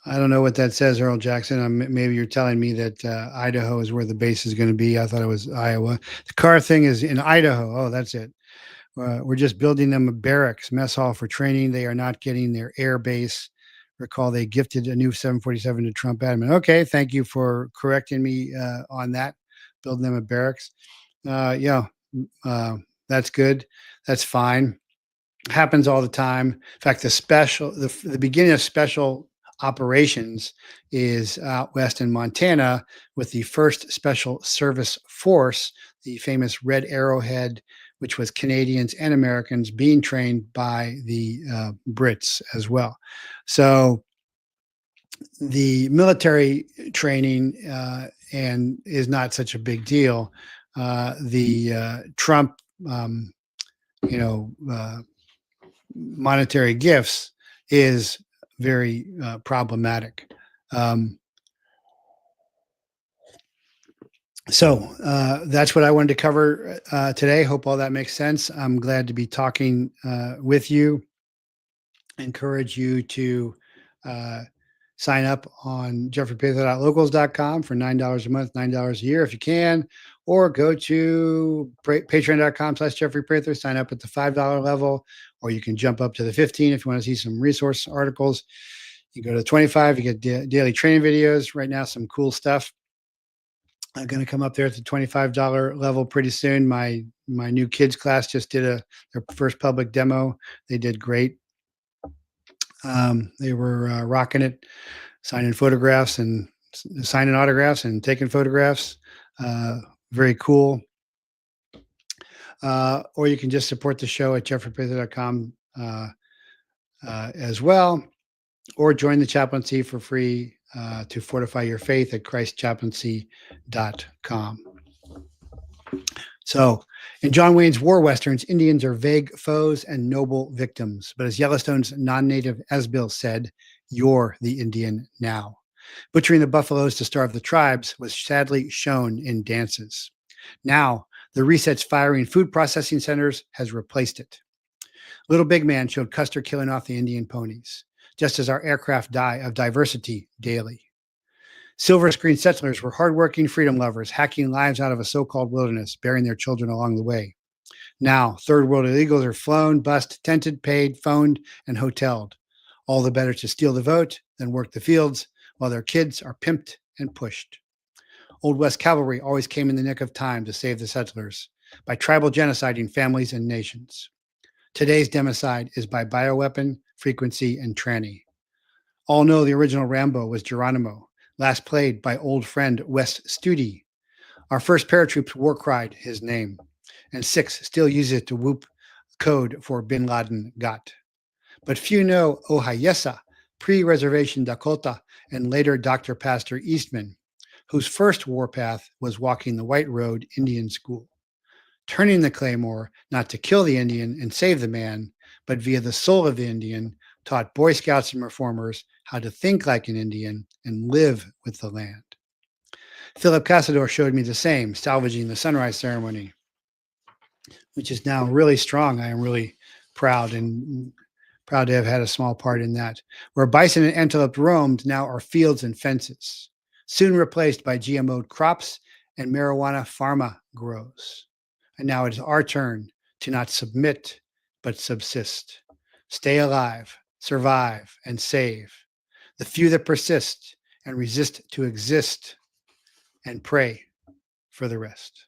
I don't know what that says, Earl Jackson. Maybe you're telling me that Idaho is where the base is going to be. I thought it was Iowa. The car thing is in Idaho. Oh, that's it. We're just building them a barracks, mess hall for training. They are not getting their air base. Recall they gifted a new 747 to Trump admin. Okay, thank you for correcting me on that. Building them a barracks. That's good. That's fine. Happens all the time. In fact, the beginning of special operations is out west in Montana with the 1st Special Service Force, the famous Red Arrowhead, which was Canadians and Americans being trained by the Brits as well. So the military training and is not such a big deal. The Trump, monetary gifts is very problematic. So that's what I wanted to cover today. Hope all that makes sense. I'm glad to be talking with you. Encourage you to sign up on jeffreyprather.locals.com for $9 a month, $9 a year if you can, or go to patreon.com/jeffreyprather, sign up at the $5 level, or you can jump up to the 15 if you want to see some resource articles. You go to the 25, you get daily training videos. Right now, some cool stuff. I'm going to come up there at the $25 level pretty soon. My new kids class just did their first public demo. They did great. They were rocking it, signing photographs and signing autographs and taking photographs. Very cool. Or you can just support the show at jeffreyprather.com as well, or join the chaplaincy for free to fortify your faith at christchaplaincy.com. So, in John Wayne's war westerns, Indians are vague foes and noble victims. But as Yellowstone's non-native Asbill said, "You're the Indian now." Butchering the buffaloes to starve the tribes was sadly shown in dances. Now, the Reset's firing food processing centers has replaced it. Little Big Man showed Custer killing off the Indian ponies, just as our aircraft die of diversity daily. Silver screen settlers were hardworking freedom lovers, hacking lives out of a so-called wilderness, burying their children along the way. Now, third world illegals are flown, bussed, tented, paid, phoned, and hoteled, all the better to steal the vote than work the fields while their kids are pimped and pushed. Old West cavalry always came in the nick of time to save the settlers by tribal genociding families and nations. Today's democide is by bioweapon, frequency, and tranny. All know the original Rambo was Geronimo, last played by old friend Wes Studi. Our first paratroops war cried his name, and 6 still use it to whoop code for Bin Laden got. But few know Ohayesa, pre-reservation Dakota, and later Dr. Pastor Eastman, whose first warpath was walking the White Road Indian School, turning the claymore not to kill the Indian and save the man, but via the soul of the Indian, taught Boy Scouts and reformers how to think like an Indian and live with the land. Philip Casador showed me the same, salvaging the sunrise ceremony, which is now really strong. I am really proud to have had a small part in that. Where bison and antelope roamed, now are fields and fences, soon replaced by GMO'd crops and marijuana pharma grows. And now it is our turn to not submit, but subsist. Stay alive, survive, and save. The few that persist and resist to exist, and pray for the rest.